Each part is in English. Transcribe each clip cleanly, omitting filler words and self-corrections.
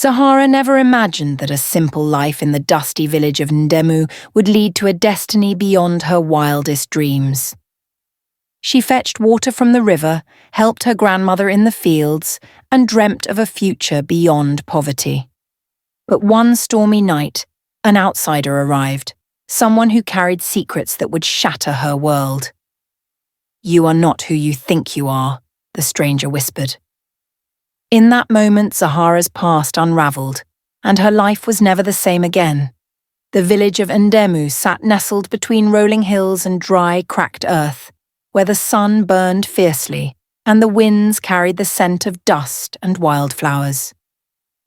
Zahara never imagined that a simple life in the dusty village of Ndemu would lead to a destiny beyond her wildest dreams. She fetched water from the river, helped her grandmother in the fields, and dreamt of a future beyond poverty. But one stormy night, an outsider arrived, someone who carried secrets that would shatter her world. "You are not who you think you are," the stranger whispered. In that moment, Zahara's past unravelled, and her life was never the same again. The village of Ndemu sat nestled between rolling hills and dry, cracked earth, where the sun burned fiercely and the winds carried the scent of dust and wildflowers.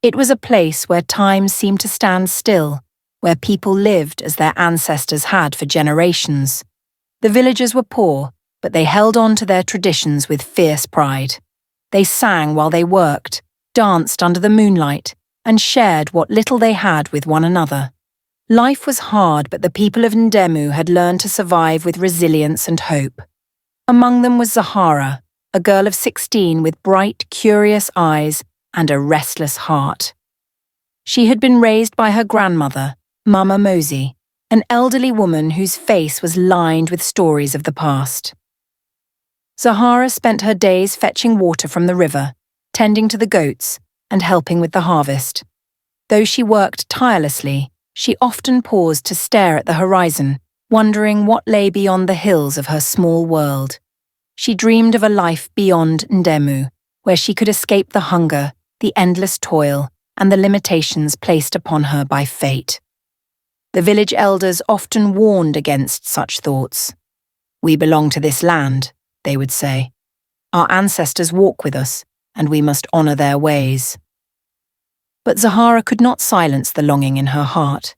It was a place where time seemed to stand still, where people lived as their ancestors had for generations. The villagers were poor, but they held on to their traditions with fierce pride. They sang while they worked, danced under the moonlight, and shared what little they had with one another. Life was hard, but the people of Ndemu had learned to survive with resilience and hope. Among them was Zahara, a girl of 16 with bright, curious eyes and a restless heart. She had been raised by her grandmother, Mama Mosi, an elderly woman whose face was lined with stories of the past. Zahara spent her days fetching water from the river, tending to the goats, and helping with the harvest. Though she worked tirelessly, she often paused to stare at the horizon, wondering what lay beyond the hills of her small world. She dreamed of a life beyond Ndemu, where she could escape the hunger, the endless toil, and the limitations placed upon her by fate. The village elders often warned against such thoughts. "We belong to this land," they would say. "Our ancestors walk with us, and we must honour their ways." But Zahara could not silence the longing in her heart.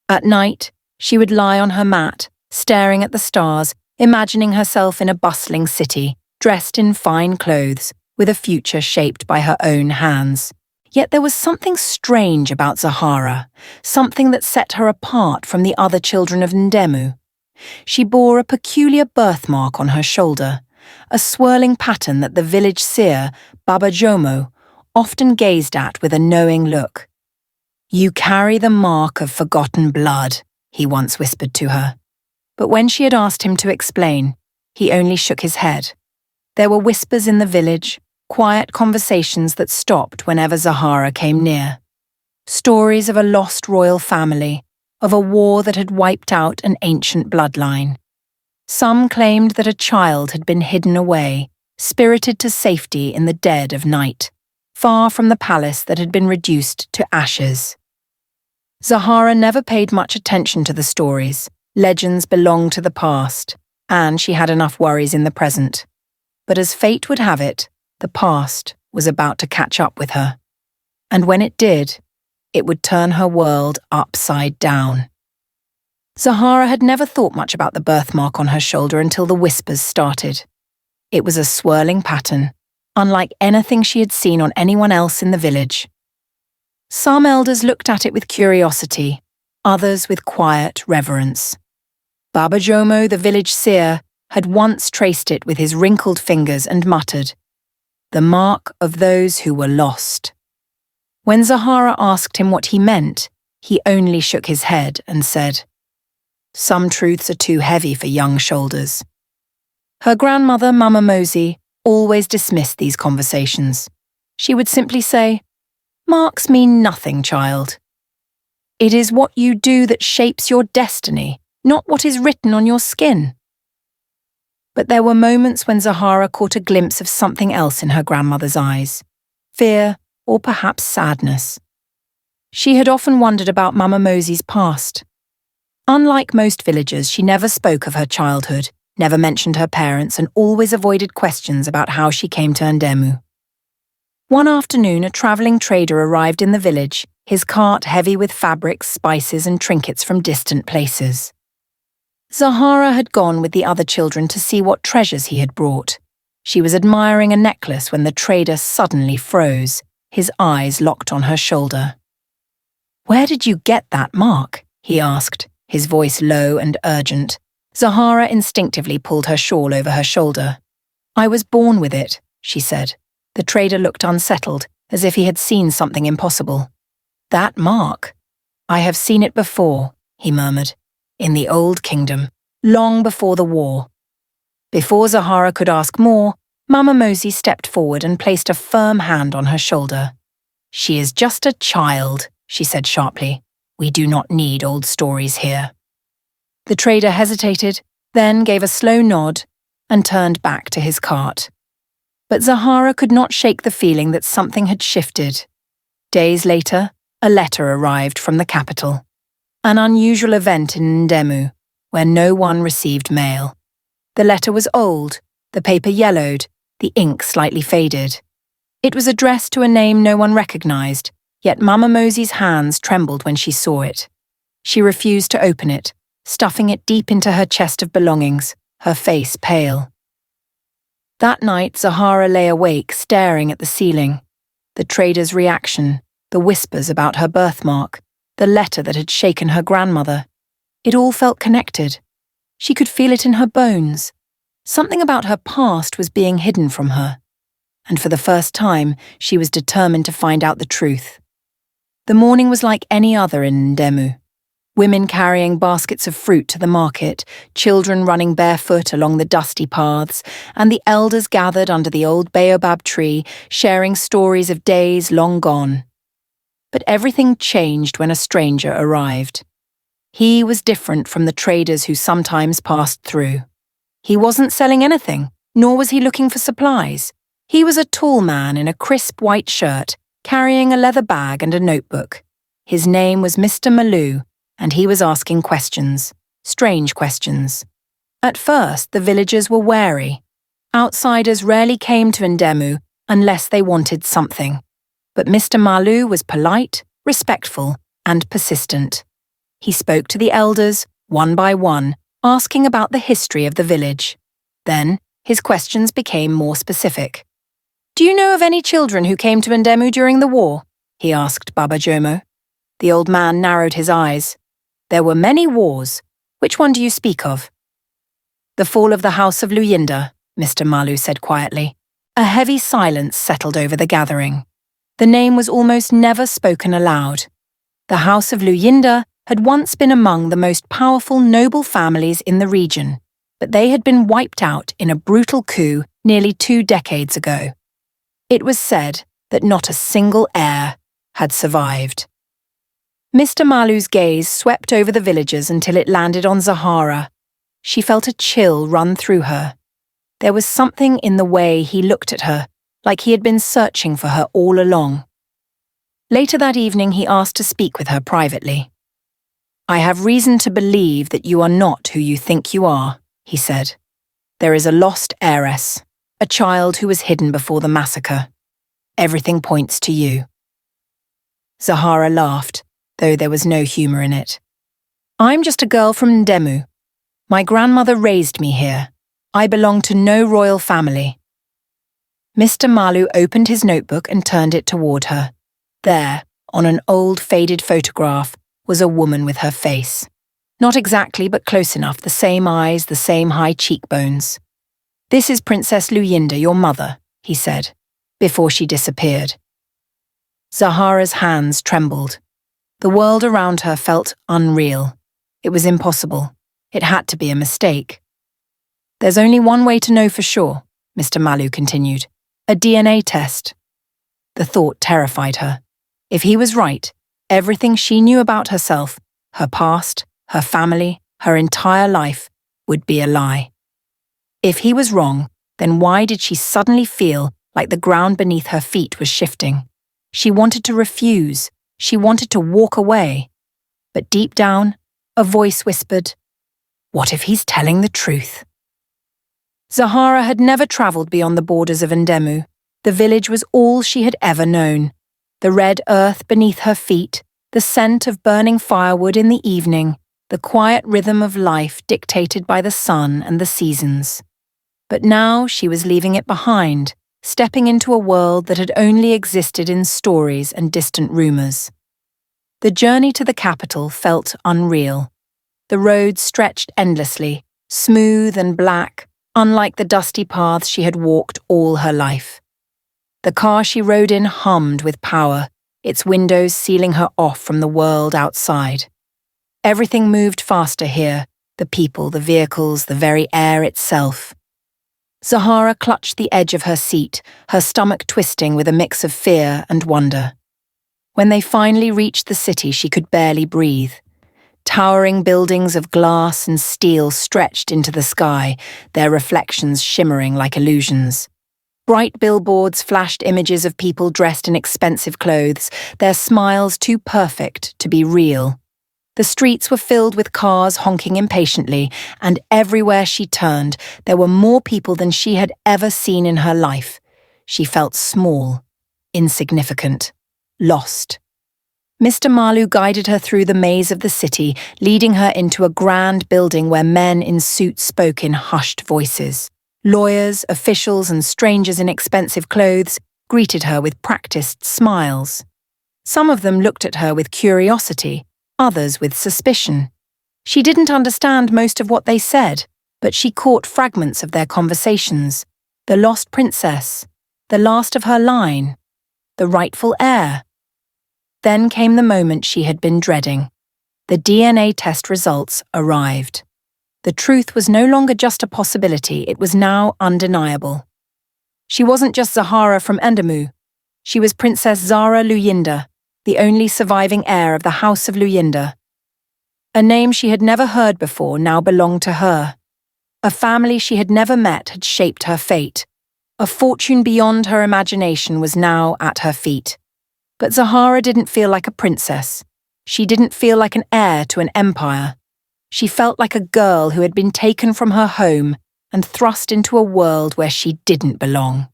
At night, she would lie on her mat, staring at the stars, imagining herself in a bustling city, dressed in fine clothes, with a future shaped by her own hands. Yet there was something strange about Zahara, something that set her apart from the other children of Ndemu. She bore a peculiar birthmark on her shoulder, a swirling pattern that the village seer, Baba Jomo, often gazed at with a knowing look. "You carry the mark of forgotten blood," he once whispered to her. But when she had asked him to explain, he only shook his head. There were whispers in the village, quiet conversations that stopped whenever Zahara came near. Stories of a lost royal family, of a war that had wiped out an ancient bloodline. Some claimed that a child had been hidden away, spirited to safety in the dead of night, far from the palace that had been reduced to ashes. Zahara never paid much attention to the stories. Legends belonged to the past, and she had enough worries in the present. But as fate would have it, the past was about to catch up with her. And when it did, it would turn her world upside down. Zahara had never thought much about the birthmark on her shoulder until the whispers started. It was a swirling pattern, unlike anything she had seen on anyone else in the village. Some elders looked at it with curiosity, others with quiet reverence. Baba Jomo, the village seer, had once traced it with his wrinkled fingers and muttered, "The mark of those who were lost." When Zahara asked him what he meant, he only shook his head and said, "Some truths are too heavy for young shoulders." Her grandmother, Mama Mosi, always dismissed these conversations. She would simply say, "Marks mean nothing, child. It is what you do that shapes your destiny, not what is written on your skin." But there were moments when Zahara caught a glimpse of something else in her grandmother's eyes, fear or perhaps sadness. She had often wondered about Mama Mosi's past. Unlike most villagers, she never spoke of her childhood, never mentioned her parents, and always avoided questions about how she came to Ndemu. One afternoon, a travelling trader arrived in the village, his cart heavy with fabrics, spices, and trinkets from distant places. Zahara had gone with the other children to see what treasures he had brought. She was admiring a necklace when the trader suddenly froze, his eyes locked on her shoulder. "Where did you get that mark?" he asked, his voice low and urgent. Zahara instinctively pulled her shawl over her shoulder. "I was born with it," she said. The trader looked unsettled, as if he had seen something impossible. That mark. I have seen it before, he murmured, in the Old Kingdom, long before the war. Before Zahara could ask more, Mama Mosey stepped forward and placed a firm hand on her shoulder. She is just a child, she said sharply. We do not need old stories here. The trader hesitated, then gave a slow nod and turned back to his cart. But Zahara could not shake the feeling that something had shifted. Days later, a letter arrived from the capital. An unusual event in Ndemu, where no one received mail. The letter was old, the paper yellowed, the ink slightly faded. It was addressed to a name no one recognized, yet Mama Mosey's hands trembled when she saw it. She refused to open it, stuffing it deep into her chest of belongings, her face pale. That night, Zahara lay awake, staring at the ceiling. The trader's reaction, the whispers about her birthmark, the letter that had shaken her grandmother. It all felt connected. She could feel it in her bones. Something about her past was being hidden from her. And for the first time, she was determined to find out the truth. The morning was like any other in Ndemu. Women carrying baskets of fruit to the market, children running barefoot along the dusty paths, and the elders gathered under the old baobab tree, sharing stories of days long gone. But everything changed when a stranger arrived. He was different from the traders who sometimes passed through. He wasn't selling anything, nor was he looking for supplies. He was a tall man in a crisp white shirt, carrying a leather bag and a notebook. His name was Mr. Malou, and he was asking questions, strange questions. At first, the villagers were wary. Outsiders rarely came to Ndemu unless they wanted something. But Mr. Malou was polite, respectful, and persistent. He spoke to the elders, one by one, asking about the history of the village. Then, his questions became more specific. Do you know of any children who came to Ndemu during the war? He asked Baba Jomo. The old man narrowed his eyes. There were many wars. Which one do you speak of? The fall of the house of Luyinda, Mr. Malou said quietly. A heavy silence settled over the gathering. The name was almost never spoken aloud. The house of Luyinda had once been among the most powerful noble families in the region, but they had been wiped out in a brutal coup nearly 2 decades ago. It was said that not a single heir had survived. Mr. Malou's gaze swept over the villagers until it landed on Zahara. She felt a chill run through her. There was something in the way he looked at her, like he had been searching for her all along. Later that evening, he asked to speak with her privately. I have reason to believe that you are not who you think you are, he said. There is a lost heiress, a child who was hidden before the massacre. Everything points to you. Zahara laughed, though there was no humour in it. I'm just a girl from Ndemu. My grandmother raised me here. I belong to no royal family. Mr. Malou opened his notebook and turned it toward her. There, on an old faded photograph, was a woman with her face. Not exactly, but close enough, the same eyes, the same high cheekbones. This is Princess Luyinda, your mother, he said, before she disappeared. Zahara's hands trembled. The world around her felt unreal. It was impossible. It had to be a mistake. There's only one way to know for sure, Mr. Malou continued. A DNA test. The thought terrified her. If he was right, everything she knew about herself, her past, her family, her entire life, would be a lie. If he was wrong, then why did she suddenly feel like the ground beneath her feet was shifting? She wanted to refuse. She wanted to walk away. But deep down, a voice whispered, what if he's telling the truth? Zahara had never travelled beyond the borders of Ndemu. The village was all she had ever known. The red earth beneath her feet, the scent of burning firewood in the evening, the quiet rhythm of life dictated by the sun and the seasons. But now she was leaving it behind, stepping into a world that had only existed in stories and distant rumours. The journey to the capital felt unreal. The roads stretched endlessly, smooth and black, unlike the dusty paths she had walked all her life. The car she rode in hummed with power, its windows sealing her off from the world outside. Everything moved faster here, the people, the vehicles, the very air itself. Zahara clutched the edge of her seat, her stomach twisting with a mix of fear and wonder. When they finally reached the city, she could barely breathe. Towering buildings of glass and steel stretched into the sky, their reflections shimmering like illusions. Bright billboards flashed images of people dressed in expensive clothes, their smiles too perfect to be real. The streets were filled with cars honking impatiently, and everywhere she turned, there were more people than she had ever seen in her life. She felt small, insignificant, lost. Mr. Malu guided her through the maze of the city, leading her into a grand building where men in suits spoke in hushed voices. Lawyers, officials, and strangers in expensive clothes greeted her with practiced smiles. Some of them looked at her with curiosity, others with suspicion. She didn't understand most of what they said, but she caught fragments of their conversations. The lost princess, the last of her line, the rightful heir. Then came the moment she had been dreading. The DNA test results arrived. The truth was no longer just a possibility, it was now undeniable. She wasn't just Zahara from Endemu. She was Princess Zahra Luyinda, the only surviving heir of the House of Luyinda. A name she had never heard before now belonged to her. A family she had never met had shaped her fate. A fortune beyond her imagination was now at her feet. But Zahara didn't feel like a princess. She didn't feel like an heir to an empire. She felt like a girl who had been taken from her home and thrust into a world where she didn't belong.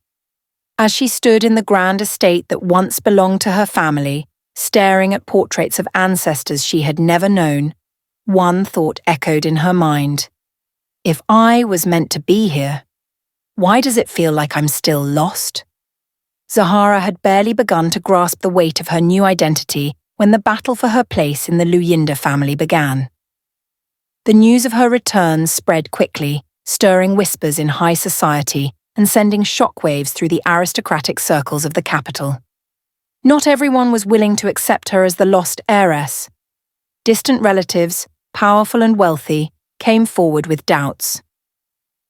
As she stood in the grand estate that once belonged to her family, staring at portraits of ancestors she had never known, one thought echoed in her mind. If I was meant to be here, why does it feel like I'm still lost? Zahara had barely begun to grasp the weight of her new identity when the battle for her place in the Luyinda family began. The news of her return spread quickly, stirring whispers in high society and sending shockwaves through the aristocratic circles of the capital. Not everyone was willing to accept her as the lost heiress. Distant relatives, powerful and wealthy, came forward with doubts.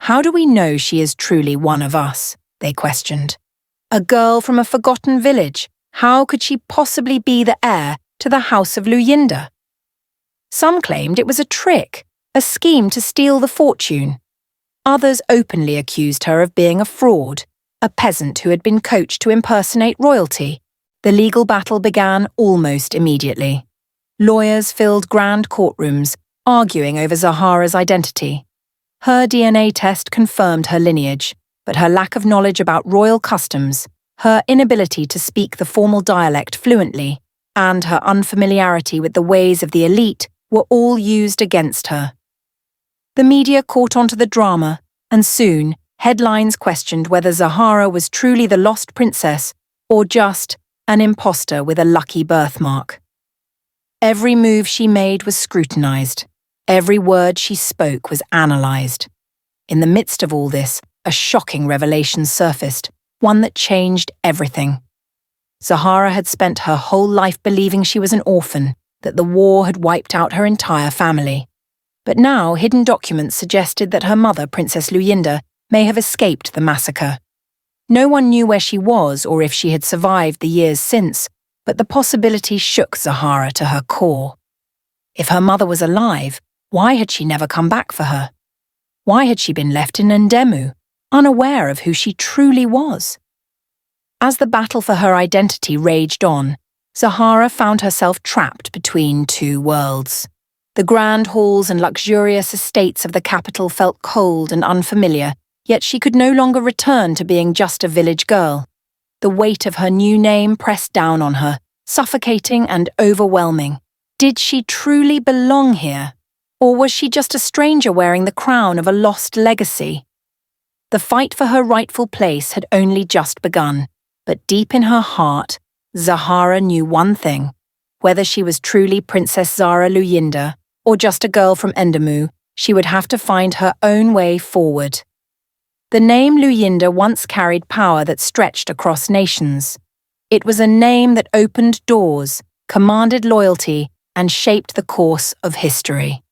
How do we know she is truly one of us? They questioned. A girl from a forgotten village, how could she possibly be the heir to the House of Luyinda? Some claimed it was a trick, a scheme to steal the fortune. Others openly accused her of being a fraud, a peasant who had been coached to impersonate royalty. The legal battle began almost immediately. Lawyers filled grand courtrooms, arguing over Zahara's identity. Her DNA test confirmed her lineage, but her lack of knowledge about royal customs, her inability to speak the formal dialect fluently, and her unfamiliarity with the ways of the elite were all used against her. The media caught on to the drama, and soon headlines questioned whether Zahara was truly the lost princess or just an imposter with a lucky birthmark. Every move she made was scrutinized. Every word she spoke was analyzed. In the midst of all this, a shocking revelation surfaced, one that changed everything. Zahara had spent her whole life believing she was an orphan, that the war had wiped out her entire family. But now hidden documents suggested that her mother, Princess Luyinda, may have escaped the massacre. No one knew where she was or if she had survived the years since, but the possibility shook Zahara to her core. If her mother was alive, why had she never come back for her? Why had she been left in Endemu, unaware of who she truly was? As the battle for her identity raged on, Zahara found herself trapped between two worlds. The grand halls and luxurious estates of the capital felt cold and unfamiliar, yet she could no longer return to being just a village girl. The weight of her new name pressed down on her, suffocating and overwhelming. Did she truly belong here? Or was she just a stranger wearing the crown of a lost legacy? The fight for her rightful place had only just begun, but deep in her heart, Zahara knew one thing. Whether she was truly Princess Zahra Luyinda or just a girl from Endemu, she would have to find her own way forward. The name Luyinda once carried power that stretched across nations. It was a name that opened doors, commanded loyalty, and shaped the course of history.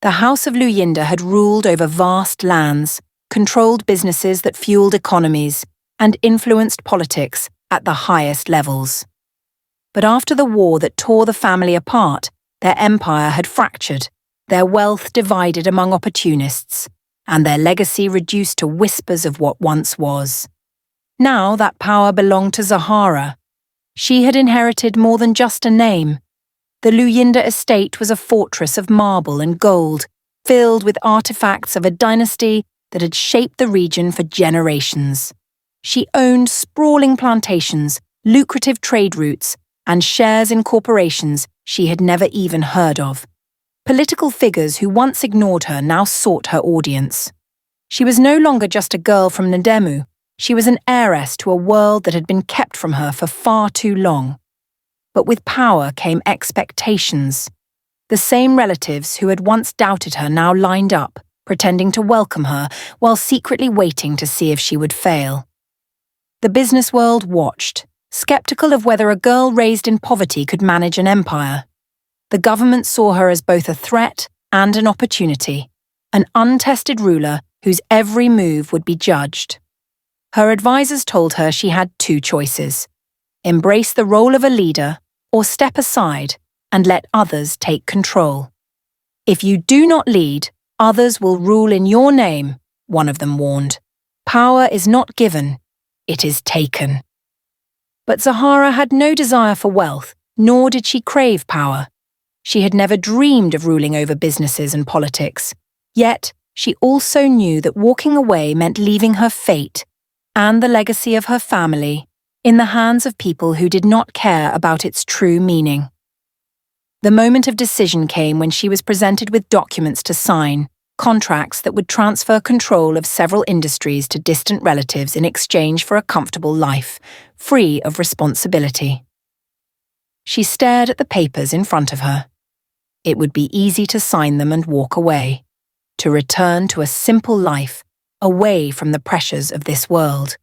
The House of Luyinda had ruled over vast lands, controlled businesses that fueled economies, and influenced politics at the highest levels. But after the war that tore the family apart, their empire had fractured, their wealth divided among opportunists, and their legacy reduced to whispers of what once was. Now that power belonged to Zahara. She had inherited more than just a name. The Luyinda estate was a fortress of marble and gold, filled with artifacts of a dynasty that had shaped the region for generations. She owned sprawling plantations, lucrative trade routes, and shares in corporations she had never even heard of. Political figures who once ignored her now sought her audience. She was no longer just a girl from Ndemu. She was an heiress to a world that had been kept from her for far too long. But with power came expectations. The same relatives who had once doubted her now lined up, pretending to welcome her while secretly waiting to see if she would fail. The business world watched, skeptical of whether a girl raised in poverty could manage an empire. The government saw her as both a threat and an opportunity, an untested ruler whose every move would be judged. Her advisors told her she had two choices: embrace the role of a leader or step aside and let others take control. If you do not lead, others will rule in your name, one of them warned. Power is not given, it is taken. But Zahara had no desire for wealth, nor did she crave power. She had never dreamed of ruling over businesses and politics. Yet, she also knew that walking away meant leaving her fate and the legacy of her family in the hands of people who did not care about its true meaning. The moment of decision came when she was presented with documents to sign, contracts that would transfer control of several industries to distant relatives in exchange for a comfortable life, free of responsibility. She stared at the papers in front of her. It would be easy to sign them and walk away, to return to a simple life, away from the pressures of this world.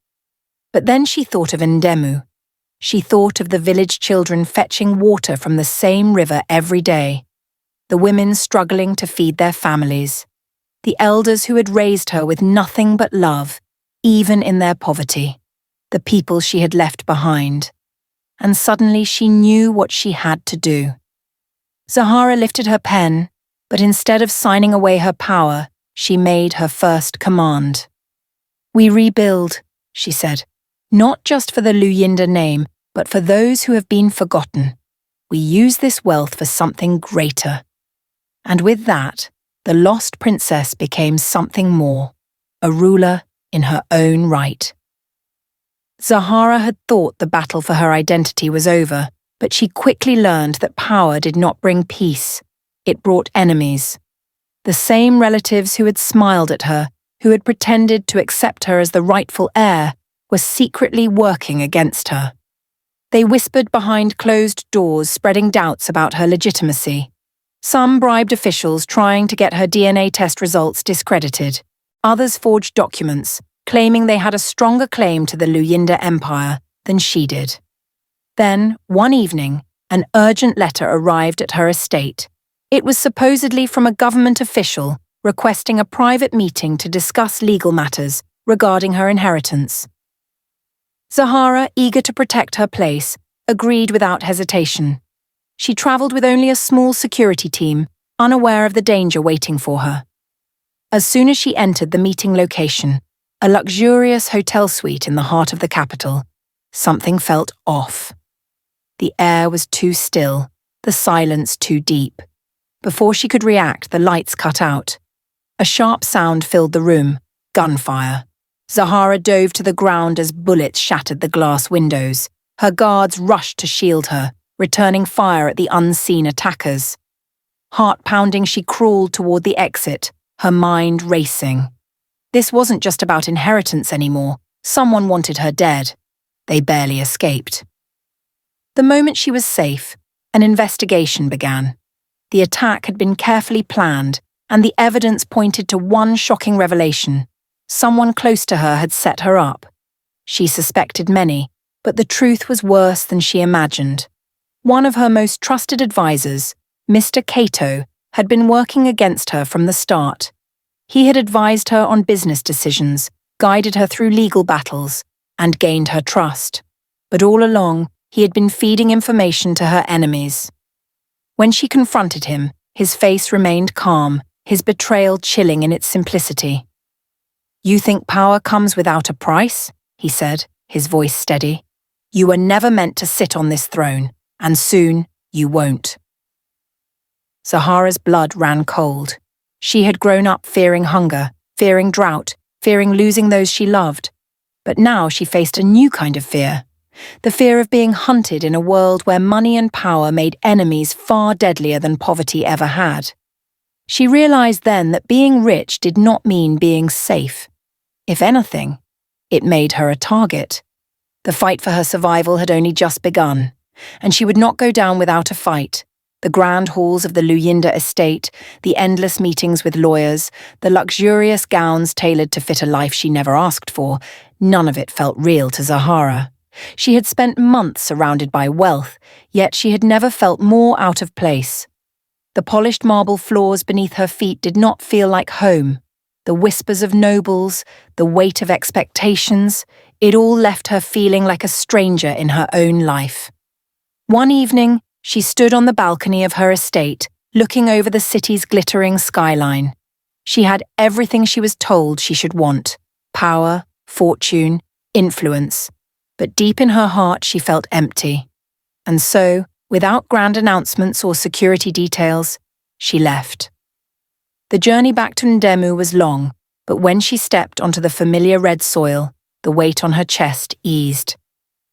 But then she thought of Ndemu. She thought of the village children fetching water from the same river every day, the women struggling to feed their families, the elders who had raised her with nothing but love, even in their poverty, the people she had left behind. And suddenly she knew what she had to do. Zahara lifted her pen, but instead of signing away her power, she made her first command. "We rebuild," she said, "not just for the Luyinda name, but for those who have been forgotten. We use this wealth for something greater." And with that, the lost princess became something more, a ruler in her own right. Zahara had thought the battle for her identity was over, but she quickly learned that power did not bring peace. It brought enemies. The same relatives who had smiled at her, who had pretended to accept her as the rightful heir, were secretly working against her. They whispered behind closed doors, spreading doubts about her legitimacy. Some bribed officials trying to get her DNA test results discredited. Others forged documents, claiming they had a stronger claim to the Luyinda Empire than she did. Then, one evening, an urgent letter arrived at her estate. It was supposedly from a government official requesting a private meeting to discuss legal matters regarding her inheritance. Zahara, eager to protect her place, agreed without hesitation. She travelled with only a small security team, unaware of the danger waiting for her. As soon as she entered the meeting location, a luxurious hotel suite in the heart of the capital, something felt off. The air was too still, the silence too deep. Before she could react, the lights cut out. A sharp sound filled the room, gunfire. Zahara dove to the ground as bullets shattered the glass windows. Her guards rushed to shield her, returning fire at the unseen attackers. Heart-pounding, she crawled toward the exit, her mind racing. This wasn't just about inheritance anymore. Someone wanted her dead. They barely escaped. The moment she was safe, an investigation began. The attack had been carefully planned, and the evidence pointed to one shocking revelation. Someone close to her had set her up. She suspected many, But the truth was worse than she imagined. One of her most trusted advisors, Mr. Cato, had been working against her from the start. He had advised her on business decisions, guided her through legal battles, and gained her trust. But all along, he had been feeding information to her enemies. When she confronted him, his face remained calm, his betrayal chilling in its simplicity. "You think power comes without a price?" he said, his voice steady. "You were never meant to sit on this throne, and soon you won't." Zahara's blood ran cold. She had grown up fearing hunger, fearing drought, fearing losing those she loved. But now she faced a new kind of fear. The fear of being hunted in a world where money and power made enemies far deadlier than poverty ever had. She realized then that being rich did not mean being safe. If anything, it made her a target. The fight for her survival had only just begun, and she would not go down without a fight. The grand halls of the Luyinda estate, the endless meetings with lawyers, the luxurious gowns tailored to fit a life she never asked for, none of it felt real to Zahara. She had spent months surrounded by wealth, yet she had never felt more out of place. The polished marble floors beneath her feet did not feel like home. The whispers of nobles, the weight of expectations, it all left her feeling like a stranger in her own life. One evening, she stood on the balcony of her estate, looking over the city's glittering skyline. She had everything she was told she should want: power, fortune, influence. But deep in her heart she felt empty. And so, without grand announcements or security details, she left. The journey back to Ndemu was long, but when she stepped onto the familiar red soil, the weight on her chest eased.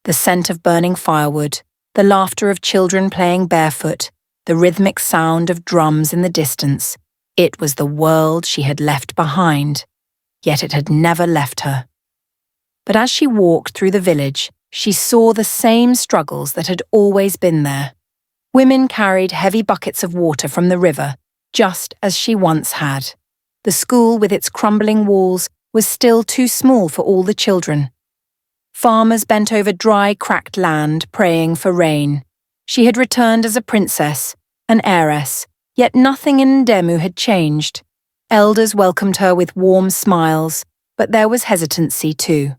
The scent of burning firewood, the laughter of children playing barefoot, the rhythmic sound of drums in the distance, it was the world she had left behind, yet it had never left her. But as she walked through the village, she saw the same struggles that had always been there. Women carried heavy buckets of water from the river, just as she once had. The school with its crumbling walls was still too small for all the children. Farmers bent over dry, cracked land, praying for rain. She had returned as a princess, an heiress, yet nothing in Ndemu had changed. Elders welcomed her with warm smiles, but there was hesitancy too.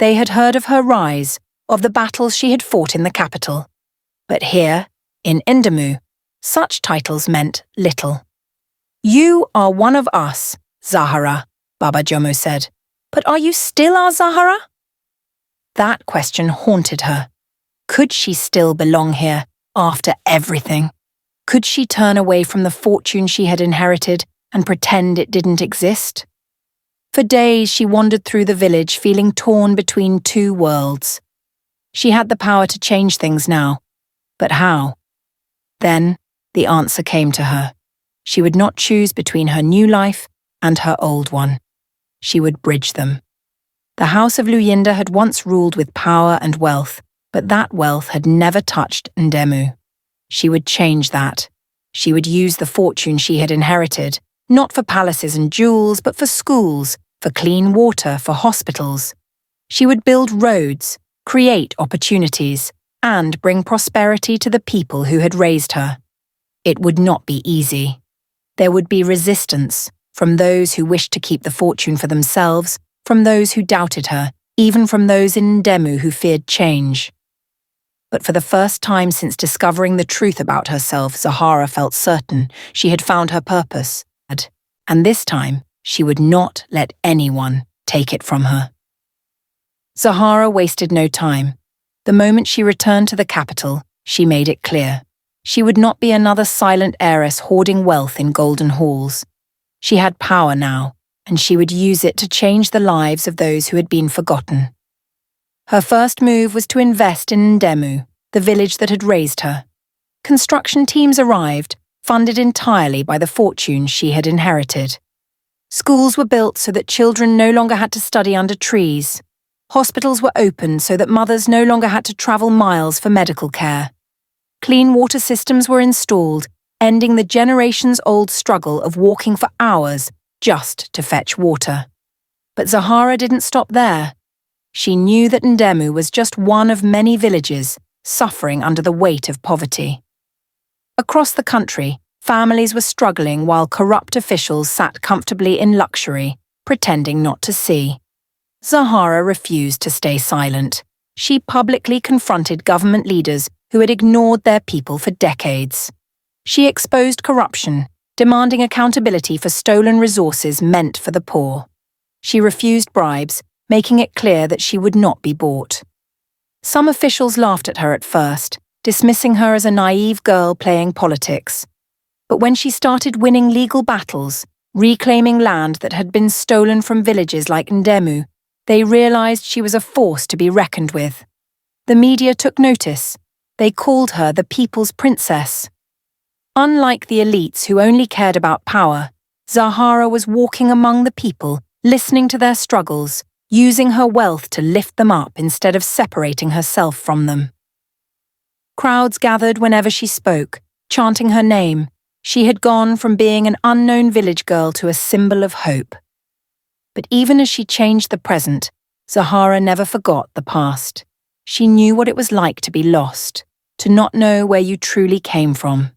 They had heard of her rise, of the battles she had fought in the capital. But here, in Ndemu, such titles meant little. "You are one of us, Zahara," Baba Jomo said. "But are you still our Zahara?" That question haunted her. Could she still belong here, after everything? Could she turn away from the fortune she had inherited and pretend it didn't exist? For days she wandered through the village feeling torn between two worlds. She had the power to change things now. But how? Then the answer came to her. She would not choose between her new life and her old one. She would bridge them. The House of Luyinda had once ruled with power and wealth, but that wealth had never touched Ndemu. She would change that. She would use the fortune she had inherited, not for palaces and jewels, but for schools, for clean water, for hospitals. She would build roads, create opportunities, and bring prosperity to the people who had raised her. It would not be easy. There would be resistance, from those who wished to keep the fortune for themselves, from those who doubted her, even from those in Ndemu who feared change. But for the first time since discovering the truth about herself, Zahara felt certain she had found her purpose, and this time she would not let anyone take it from her. Zahara wasted no time. The moment she returned to the capital, she made it clear. She would not be another silent heiress hoarding wealth in golden halls. She had power now, and she would use it to change the lives of those who had been forgotten. Her first move was to invest in Ndemu, the village that had raised her. Construction teams arrived, funded entirely by the fortune she had inherited. Schools were built so that children no longer had to study under trees. Hospitals were opened so that mothers no longer had to travel miles for medical care. Clean water systems were installed, ending the generations-old struggle of walking for hours just to fetch water. But Zahara didn't stop there. She knew that Ndemu was just one of many villages suffering under the weight of poverty. Across the country, families were struggling while corrupt officials sat comfortably in luxury, pretending not to see. Zahara refused to stay silent. She publicly confronted government leaders who had ignored their people for decades. She exposed corruption, demanding accountability for stolen resources meant for the poor. She refused bribes, making it clear that she would not be bought. Some officials laughed at her at first, dismissing her as a naive girl playing politics. But when she started winning legal battles, reclaiming land that had been stolen from villages like Ndemu, they realized she was a force to be reckoned with. The media took notice. They called her the people's princess. Unlike the elites who only cared about power, Zahara was walking among the people, listening to their struggles, using her wealth to lift them up instead of separating herself from them. Crowds gathered whenever she spoke, chanting her name. She had gone from being an unknown village girl to a symbol of hope. But even as she changed the present, Zahara never forgot the past. She knew what it was like to be lost, to not know where you truly came from.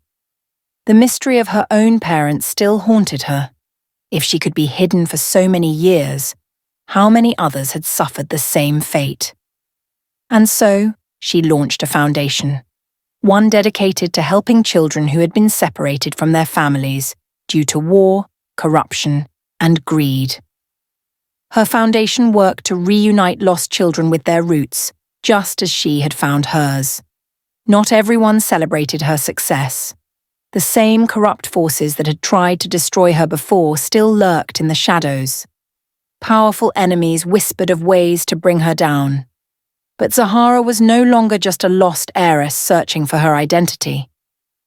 The mystery of her own parents still haunted her. If she could be hidden for so many years, how many others had suffered the same fate? And so, she launched a foundation, one dedicated to helping children who had been separated from their families due to war, corruption, and greed. Her foundation worked to reunite lost children with their roots, just as she had found hers. Not everyone celebrated her success. The same corrupt forces that had tried to destroy her before still lurked in the shadows. Powerful enemies whispered of ways to bring her down. But Zahara was no longer just a lost heiress searching for her identity.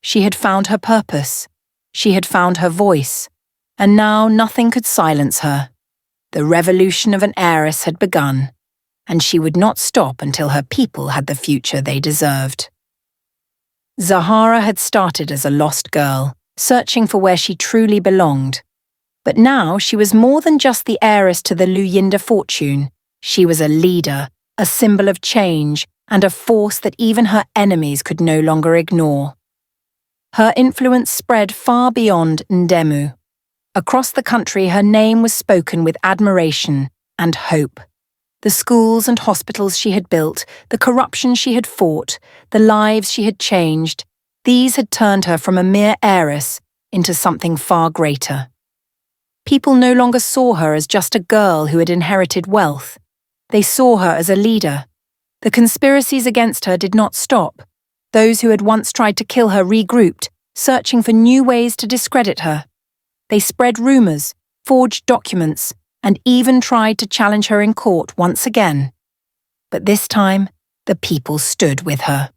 She had found her purpose. She had found her voice. And now nothing could silence her. The revolution of an heiress had begun, and she would not stop until her people had the future they deserved. Zahara had started as a lost girl, searching for where she truly belonged. But now she was more than just the heiress to the Luyinda fortune. She was a leader, a symbol of change, and a force that even her enemies could no longer ignore. Her influence spread far beyond Ndemu. Across the country, her name was spoken with admiration and hope. The schools and hospitals she had built, the corruption she had fought, the lives she had changed, these had turned her from a mere heiress into something far greater. People no longer saw her as just a girl who had inherited wealth. They saw her as a leader. The conspiracies against her did not stop. Those who had once tried to kill her regrouped, searching for new ways to discredit her. They spread rumors, forged documents, and even tried to challenge her in court once again. But this time, the people stood with her.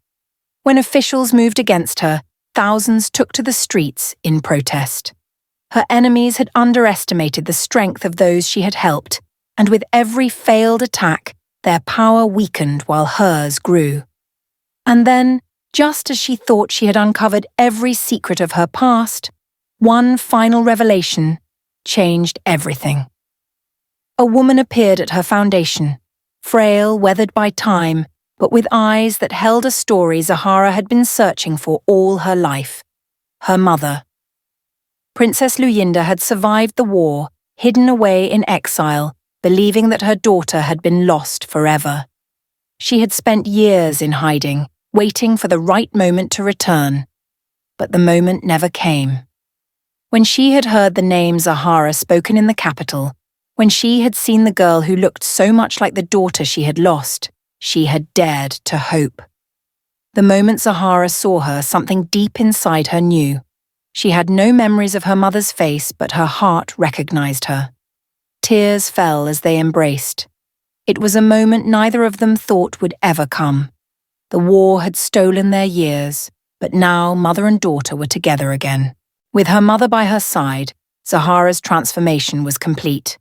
When officials moved against her, thousands took to the streets in protest. Her enemies had underestimated the strength of those she had helped, and with every failed attack, their power weakened while hers grew. And then, just as she thought she had uncovered every secret of her past, one final revelation changed everything. A woman appeared at her foundation, frail, weathered by time, but with eyes that held a story Zahara had been searching for all her life. Her mother. Princess Luyinda had survived the war, hidden away in exile, believing that her daughter had been lost forever. She had spent years in hiding, waiting for the right moment to return. But the moment never came. When she had heard the name Zahara spoken in the capital, when she had seen the girl who looked so much like the daughter she had lost, she had dared to hope. The moment Zahara saw her, something deep inside her knew. She had no memories of her mother's face, but her heart recognized her. Tears fell as they embraced. It was a moment neither of them thought would ever come. The war had stolen their years, but now mother and daughter were together again. With her mother by her side, Zahara's transformation was complete.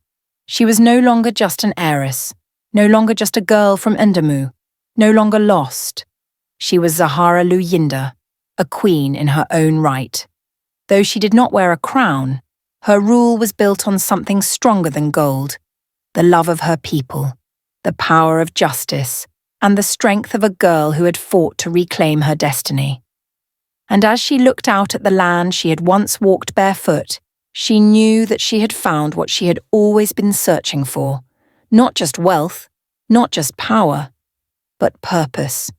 She was no longer just an heiress, no longer just a girl from Ndemu, no longer lost. She was Zahara Luyinda, a queen in her own right. Though she did not wear a crown, her rule was built on something stronger than gold, the love of her people. the power of justice, and the strength of a girl who had fought to reclaim her destiny. And as she looked out at the land she had once walked barefoot, she knew that she had found what she had always been searching for, not just wealth, not just power, but purpose.